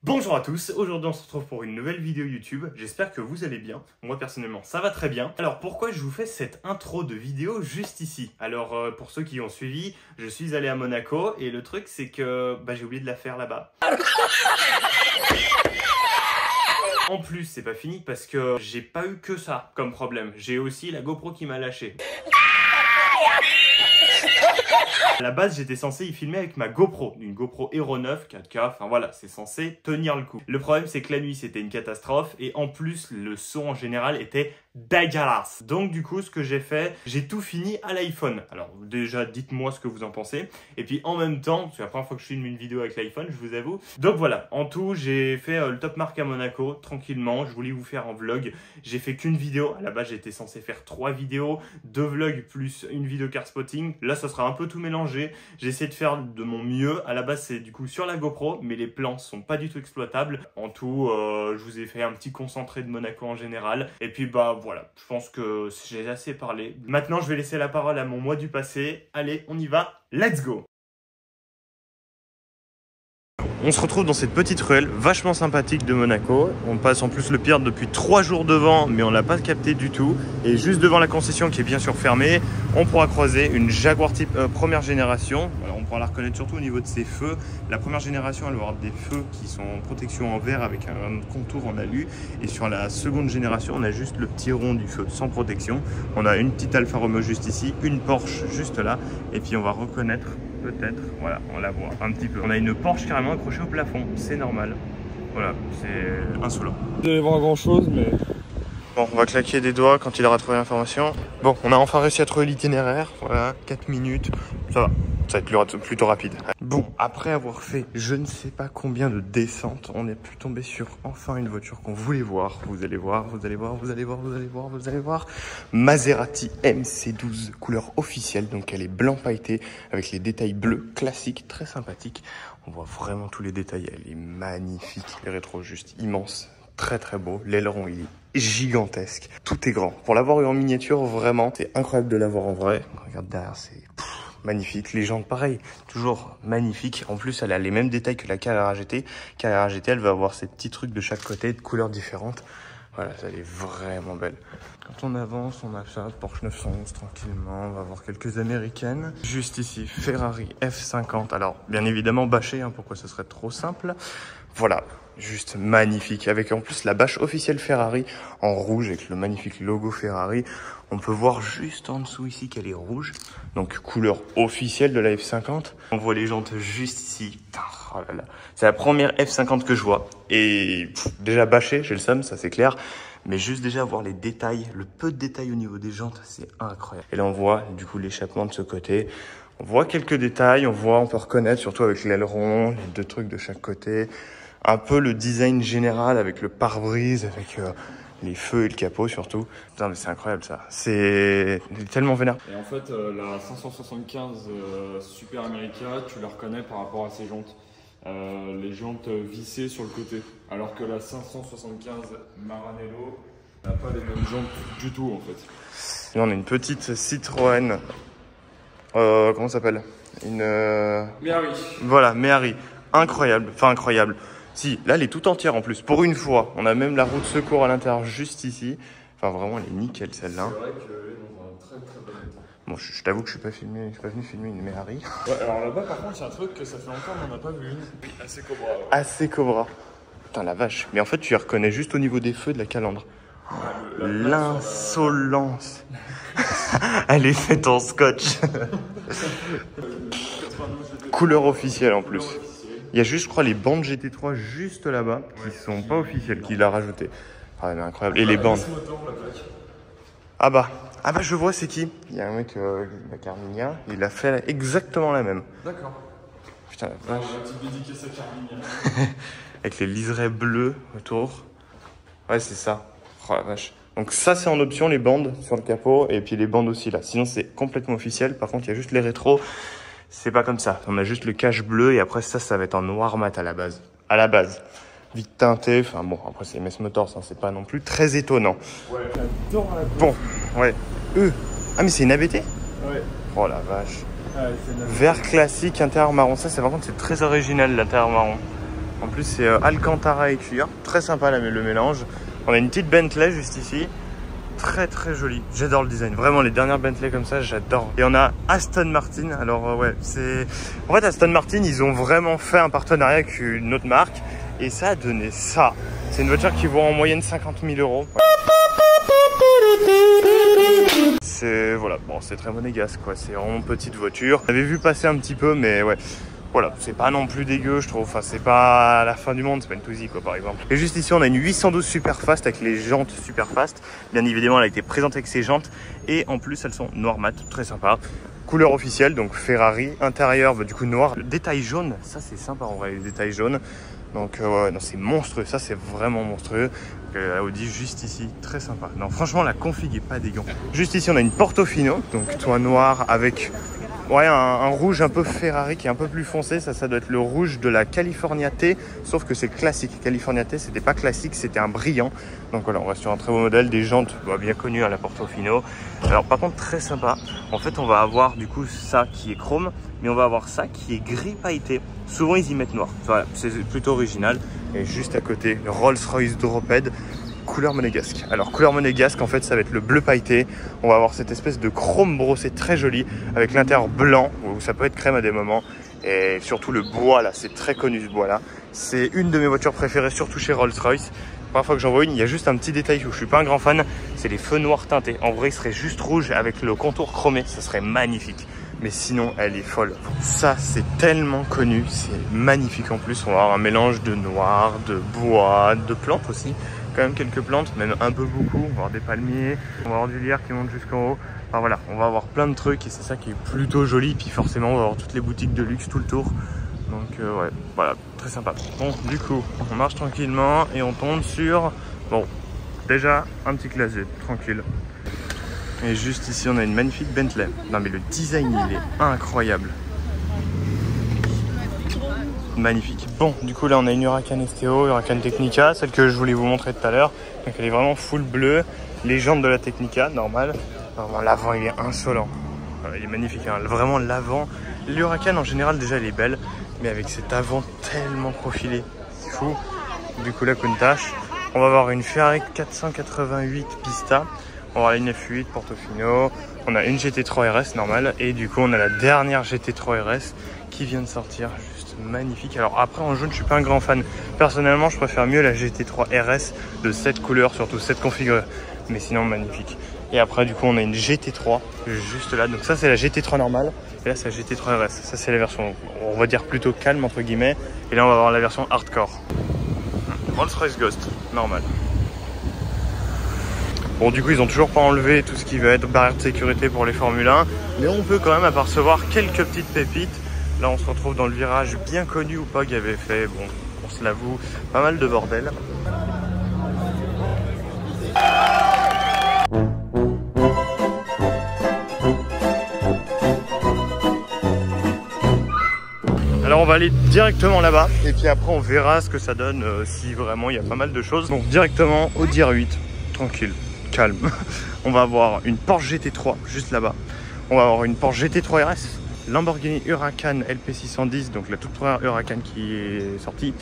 Bonjour à tous, aujourd'hui on se retrouve pour une nouvelle vidéo YouTube, j'espère que vous allez bien, moi personnellement ça va très bien. Alors pourquoi je vous fais cette intro de vidéo juste ici? Alors pour ceux qui ont suivi, je suis allé à Monaco et le truc c'est que j'ai oublié de la faire là-bas. En plus c'est pas fini parce que j'ai pas eu que ça comme problème, j'ai aussi la GoPro qui m'a lâché. À la base, j'étais censé y filmer avec ma GoPro, une GoPro Hero 9, 4K, enfin voilà, c'est censé tenir le coup. Le problème, c'est que la nuit, c'était une catastrophe et en plus, le son en général était dégueulasse. Donc du coup, ce que j'ai fait, j'ai tout fini à l'iPhone. Alors déjà, dites-moi ce que vous en pensez. Et puis en même temps, c'est la première fois que je filme une vidéo avec l'iPhone, je vous avoue. Donc voilà, en tout, j'ai fait le top marque à Monaco, tranquillement. Je voulais vous faire un vlog. J'ai fait qu'une vidéo. À la base, j'étais censé faire 3 vidéos, 2 vlogs plus une vidéo car spotting. Là, ça sera un peu tout mélangé. J'ai essayé de faire de mon mieux. À la base, c'est du coup sur la GoPro, mais les plans sont pas du tout exploitables. En tout, je vous ai fait un petit concentré de Monaco en général. Et puis voilà, je pense que j'ai assez parlé. Maintenant, je vais laisser la parole à mon moi du passé. Allez, on y va, let's go! On se retrouve dans cette petite ruelle vachement sympathique de Monaco. On passe en plus le pire depuis 3 jours devant, mais on l'a pas capté du tout. Et juste devant la concession qui est bien sûr fermée, on pourra croiser une Jaguar Type première génération. Alors, on pourra la reconnaître surtout au niveau de ses feux. La première génération, elle va avoir des feux qui sont en protection en verre avec un contour en alu. Et sur la seconde génération, on a juste le petit rond du feu sans protection. On a une petite Alfa Romeo juste ici, une Porsche juste là. Et puis on va reconnaître peut-être, voilà, on la voit un petit peu. On a une Porsche carrément accrochée au plafond, c'est normal. Voilà, c'est insolent. Je vais voir grand chose, mais... Bon, on va claquer des doigts quand il aura trouvé l'information. Bon, on a enfin réussi à trouver l'itinéraire. Voilà, 4 minutes. Ça va. Ça va être plutôt rapide. Bon, après avoir fait je ne sais pas combien de descentes, on est pu tomber sur enfin une voiture qu'on voulait voir. Vous allez voir, vous allez voir, vous allez voir, vous allez voir, vous allez voir. Maserati MC12, couleur officielle. Donc elle est blanc pailleté avec les détails bleus classiques, très sympathique. On voit vraiment tous les détails. Elle est magnifique. Les rétros juste immenses. Très très beau. L'aileron, il est gigantesque. Tout est grand. Pour l'avoir eu en miniature, vraiment, c'est incroyable de l'avoir en vrai. Regarde derrière, c'est... magnifique, les jantes pareil, toujours magnifique. En plus, elle a les mêmes détails que la Carrera GT. Carrera GT, elle va avoir ces petits trucs de chaque côté, de couleurs différentes. Voilà, elle est vraiment belle. Quand on avance, on a ça, Porsche 911 tranquillement. On va voir quelques américaines. Juste ici, Ferrari F50. Alors, bien évidemment, bâché, pourquoi ce serait trop simple. Voilà, juste magnifique. Avec en plus la bâche officielle Ferrari en rouge avec le magnifique logo Ferrari. On peut voir juste en dessous ici qu'elle est rouge. Donc couleur officielle de la F50. On voit les jantes juste ici. Oh là là. C'est la première F50 que je vois. Et déjà bâché, j'ai le seum, ça c'est clair. Mais juste déjà voir les détails, le peu de détails au niveau des jantes, c'est incroyable. Et là on voit du coup l'échappement de ce côté. On voit quelques détails, on peut reconnaître surtout avec l'aileron, les deux trucs de chaque côté. Un peu le design général avec le pare-brise, avec les feux et le capot surtout. Putain mais c'est incroyable ça, c'est tellement vénère. Et en fait la 575 Super America, tu la reconnais par rapport à ses jantes. Les jantes vissées sur le côté. Alors que la 575 Maranello n'a pas les mêmes jantes du tout en fait. Là on a une petite Citroën, comment ça s'appelle? Une... Méhari. Voilà, Méhari. Incroyable, enfin incroyable. Si, là elle est toute entière en plus, pour une fois. On a même la roue de secours à l'intérieur juste ici. Enfin vraiment elle est nickel celle-là. C'est vrai qu'elle est dans un très très bon état. Bon, je t'avoue que je suis pas venu filmer une Méhari. Ouais, alors là-bas par contre il y a un truc que ça fait longtemps qu'on n'a pas vu une. Assez Cobra. Ouais. Assez Cobra. Putain la vache. Mais en fait tu les reconnais juste au niveau des feux de la calandre. Ouais, l'insolence. Elle est faite en scotch. Couleur officielle en plus. Il y a juste, je crois, les bandes GT3 juste là-bas qui sont pas officielles, qu'il a rajouté. Ah, mais incroyable. Et les bandes. Ah bah, je vois c'est qui. Il y a un mec, la Carminia, il a fait exactement la même. D'accord. Putain la vache. On va te dédicacer à Carminia. Avec les liserés bleus autour. Ouais, c'est ça. Oh la vache. Donc ça c'est en option, les bandes sur le capot et puis les bandes aussi là. Sinon c'est complètement officiel. Par contre il y a juste les rétros. C'est pas comme ça. On a juste le cache bleu et après ça va être en noir mat à la base. Vite teinté. Enfin bon, après c'est MS Motors, c'est pas non plus très étonnant. Ouais, j'adore la Bon, ouais. Ah mais c'est une ABT? Ouais. Oh la vache. Ouais, c'est une ABT. Vert classique, intérieur marron. Ça c'est par contre c'est très original l'intérieur marron. En plus, c'est Alcantara et cuir. Très sympa le mélange. On a une petite Bentley juste ici. Très très jolie. J'adore le design. Vraiment, les dernières Bentley comme ça, j'adore. Et on a Aston Martin. Alors ouais, c'est... En fait, Aston Martin, ils ont vraiment fait un partenariat avec une autre marque. Et ça a donné ça. C'est une voiture qui vaut en moyenne 50 000 €. C'est... Voilà, bon, c'est très monégasque, quoi. C'est vraiment une petite voiture. J'avais vu passer un petit peu, mais ouais. Voilà, c'est pas non plus dégueu, je trouve. Enfin, c'est pas la fin du monde, c'est pas une Twizy, quoi, par exemple. Et juste ici, on a une 812 Superfast avec les jantes Superfast. Bien évidemment, elle a été présentée avec ses jantes. Et en plus, elles sont noir mat, très sympa. Couleur officielle, donc Ferrari. Intérieur, bah, du coup, noir. Le détail jaune, ça, c'est sympa, en vrai, les détails jaunes. Donc, ouais, non, c'est monstrueux. Ça, c'est vraiment monstrueux. La Audi, juste ici, très sympa. Non, franchement, la config est pas dégueu. Juste ici, on a une Portofino, donc toit noir avec... Ouais, un rouge un peu Ferrari qui est un peu plus foncé. Ça doit être le rouge de la California T, sauf que c'est classique. California T, c'était pas classique, c'était un brillant. Donc voilà, on reste sur un très beau modèle, des jantes bien connues à la Portofino. Alors par contre, très sympa. En fait, on va avoir du coup ça qui est chrome, mais on va avoir ça qui est gris pailleté. Souvent, ils y mettent noir. Voilà, c'est plutôt original. Et juste à côté, le Rolls-Royce Drophead. Couleur monégasque. Alors couleur monégasque, en fait, ça va être le bleu pailleté. On va avoir cette espèce de chrome brossé très joli avec l'intérieur blanc, ou ça peut être crème à des moments. Et surtout le bois là, c'est très connu ce bois là. C'est une de mes voitures préférées, surtout chez Rolls-Royce. La première fois que j'en vois une, il y a juste un petit détail où je suis pas un grand fan, c'est les feux noirs teintés. En vrai, il serait juste rouge avec le contour chromé, ça serait magnifique. Mais sinon, elle est folle. Ça, c'est tellement connu, c'est magnifique en plus. On va avoir un mélange de noir, de bois, de plantes aussi. Quand même quelques plantes, même un peu beaucoup. On va avoir des palmiers, on va avoir du lierre qui monte jusqu'en haut. Enfin voilà, on va avoir plein de trucs et c'est ça qui est plutôt joli. Puis forcément, on va avoir toutes les boutiques de luxe tout le tour. Donc ouais, voilà, très sympa. Bon, du coup, on marche tranquillement et on tombe sur... Bon, déjà, un petit classique, tranquille. Et juste ici, on a une magnifique Bentley. Non mais le design, il est incroyable. Magnifique. Bon, du coup là on a une Huracan STO, Huracan Technica, celle que je voulais vous montrer tout à l'heure. Donc elle est vraiment full bleue. Les jantes de la Technica, normal. L'avant il est insolent. Il est magnifique, hein. Vraiment l'avant. L'Huracan en général déjà elle est belle, mais avec cet avant tellement profilé, c'est fou. Du coup la Countach. On va avoir une Ferrari 488 Pista. On va avoir une F8 Portofino. On a une GT3 RS normale. Et du coup on a la dernière GT3 RS qui vient de sortir. Magnifique. Alors après en jaune je suis pas un grand fan. Personnellement je préfère mieux la GT3 RS de cette couleur, surtout cette configuration. Mais sinon magnifique. Et après du coup on a une GT3 juste là. Donc ça c'est la GT3 normale. Et là c'est la GT3 RS. Ça c'est la version on va dire plutôt calme entre guillemets. Et là on va avoir la version hardcore. Rolls-Royce Ghost normal. Bon du coup ils ont toujours pas enlevé tout ce qui va être barrière de sécurité pour les Formule 1. Mais on peut quand même apercevoir quelques petites pépites. Là on se retrouve dans le virage bien connu où Pog avait fait, bon, on se l'avoue, pas mal de bordel. Alors on va aller directement là-bas et puis après on verra ce que ça donne si vraiment il y a pas mal de choses. Donc directement au Dir 8, tranquille, calme. On va avoir une Porsche GT3 juste là-bas. On va avoir une Porsche GT3 RS. Lamborghini Huracan LP610, donc la toute première Huracan qui est sortie.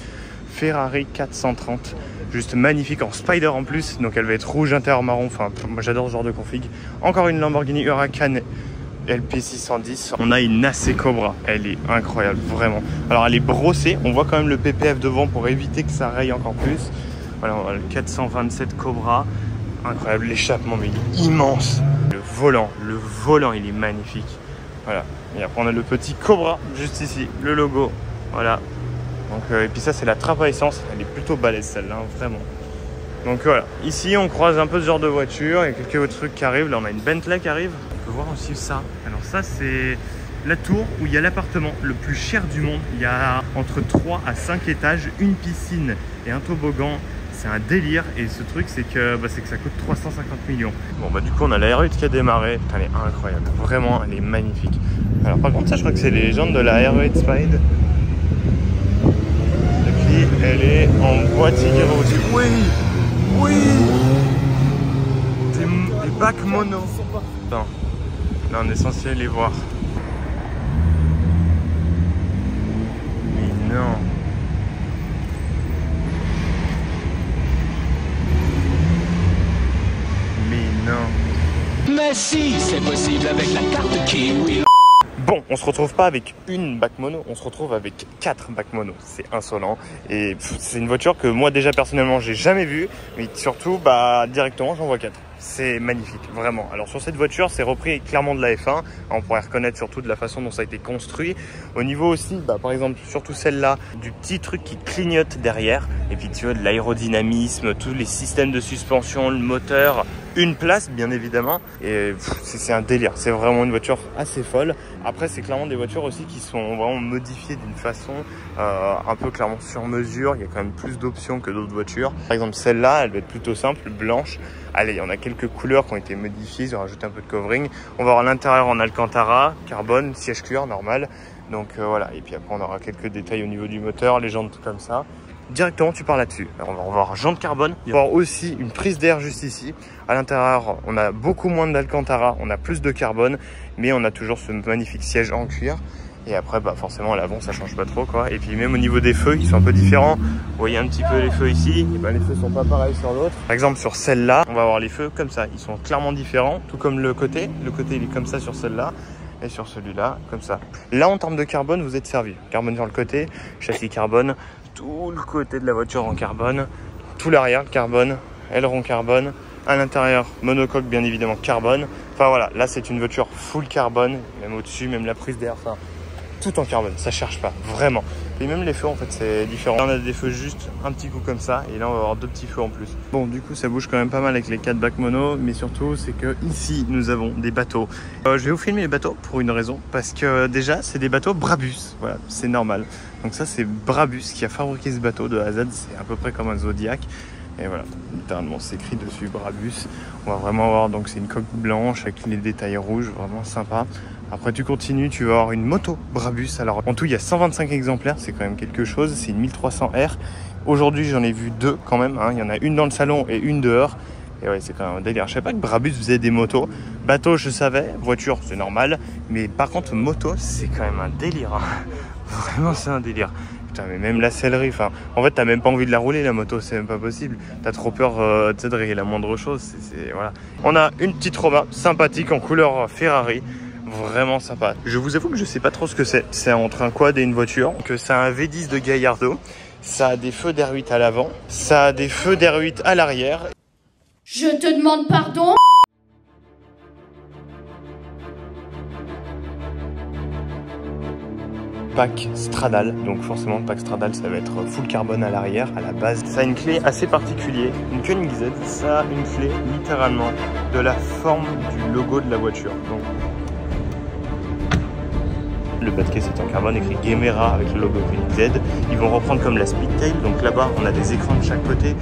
Ferrari 430, juste magnifique en spider en plus, donc elle va être rouge intérieur marron, enfin moi j'adore ce genre de config. Encore une Lamborghini Huracan LP610, on a une AC Cobra, elle est incroyable, vraiment. Alors elle est brossée, on voit quand même le PPF devant pour éviter que ça raye encore plus. Voilà, on a le 427 Cobra, incroyable, l'échappement mais il est immense. Le volant il est magnifique. Voilà, et après on a le petit Cobra juste ici, le logo, voilà. Donc, et puis ça c'est la trappe à essence, elle est plutôt balèze celle-là, hein, vraiment. Donc voilà, ici on croise un peu ce genre de voiture, il y a quelques autres trucs qui arrivent, là on a une Bentley qui arrive. On peut voir aussi ça, alors ça c'est la tour où il y a l'appartement le plus cher du monde. Il y a entre 3 à 5 étages, une piscine et un toboggan. C'est un délire et ce truc c'est que ça coûte 350 millions. Bon bah du coup on a la R8 qui a démarré. Putain, elle est incroyable, vraiment elle est magnifique. Alors par contre ça je crois que c'est les jantes de la R8 Spide. Et puis elle est en boîtier aussi. Oui, oui. Des bacs mono. Attends, là on est censé les voir. Mais non. si, c'est possible avec la carte Kiwi. Bon, on se retrouve pas avec une bac mono, on se retrouve avec 4 bacs mono. C'est insolent. Et c'est une voiture que moi déjà personnellement j'ai jamais vue, mais surtout bah directement j'en vois 4. C'est magnifique, vraiment. Alors sur cette voiture, c'est repris clairement de la F1. On pourrait reconnaître surtout de la façon dont ça a été construit. Au niveau aussi, bah, par exemple, surtout celle-là, du petit truc qui clignote derrière. Et puis tu vois, de l'aérodynamisme, tous les systèmes de suspension, le moteur, une place bien évidemment. Et c'est un délire, c'est vraiment une voiture assez folle. Après, c'est clairement des voitures aussi qui sont vraiment modifiées d'une façon un peu clairement sur mesure. Il y a quand même plus d'options que d'autres voitures. Par exemple, celle-là, elle va être plutôt simple, blanche. Allez, il y en a quelques couleurs qui ont été modifiées, ils ont rajouté un peu de covering. On va avoir l'intérieur en Alcantara, carbone, siège cuir normal. Donc voilà, et puis après on aura quelques détails au niveau du moteur, les jantes comme ça. Directement tu pars là-dessus. On va voir jantes carbone. Il va y avoir aussi une prise d'air juste ici. À l'intérieur, on a beaucoup moins d'Alcantara, on a plus de carbone, mais on a toujours ce magnifique siège en cuir. Et après, bah forcément, à l'avant, ça change pas trop, quoi. Et puis même au niveau des feux, ils sont un peu différents. Vous voyez un petit peu les feux ici. Et ben, les feux sont pas pareils sur l'autre. Par exemple, sur celle-là, on va avoir les feux comme ça. Ils sont clairement différents, tout comme le côté. Le côté, il est comme ça sur celle-là. Et sur celui-là, comme ça. Là, en termes de carbone, vous êtes servi. Carbone sur le côté, châssis carbone, tout le côté de la voiture en carbone, tout l'arrière carbone, aileron carbone. À l'intérieur, monocoque bien évidemment carbone. Enfin voilà, là c'est une voiture full carbone, même au-dessus, même la prise d'air, enfin tout en carbone, ça cherche pas, vraiment. Et même les feux en fait c'est différent. Là on a des feux juste un petit coup comme ça et là on va avoir 2 petits feux en plus. Bon du coup ça bouge quand même pas mal avec les 4 bacs mono, mais surtout c'est que ici nous avons des bateaux. Je vais vous filmer les bateaux pour une raison, parce que déjà c'est des bateaux Brabus, voilà, c'est normal. Donc ça c'est Brabus qui a fabriqué ce bateau de A à Z, c'est à peu près comme un Zodiac. Et voilà, littéralement c'est écrit dessus Brabus. On va vraiment voir, donc c'est une coque blanche avec les détails rouges, vraiment sympa. Après tu continues, tu vas avoir une moto Brabus. Alors en tout il y a 125 exemplaires, c'est quand même quelque chose, c'est une 1300R. Aujourd'hui j'en ai vu 2 quand même, hein. Il y en a une dans le salon et une dehors. Et ouais, c'est quand même un délire. Je savais pas que Brabus faisait des motos. Bateau je savais, voiture c'est normal. Mais par contre moto c'est quand même un délire, hein. Vraiment c'est un délire. Putain, mais même la sellerie, enfin, en fait, t'as même pas envie de la rouler, la moto, c'est même pas possible. T'as trop peur de rayer la moindre chose. Voilà. On a une petite Roma sympathique en couleur Ferrari. Vraiment sympa. Je vous avoue que je sais pas trop ce que c'est. C'est entre un quad et une voiture. Que c'est un V10 de Gallardo. Ça a des feux d'R8 à l'avant. Ça a des feux d'R8 à l'arrière. Je te demande pardon. Pack Stradale, donc forcément le pack Stradale ça va être full carbone à l'arrière, à la base. Ça a une clé assez particulière, une Koenigsegg, ça a une clé littéralement de la forme du logo de la voiture. Donc, le bas de caisse est en carbone, écrit Gemera avec le logo Koenigsegg. Ils vont reprendre comme la Speedtail, donc là-bas on a des écrans de chaque côté.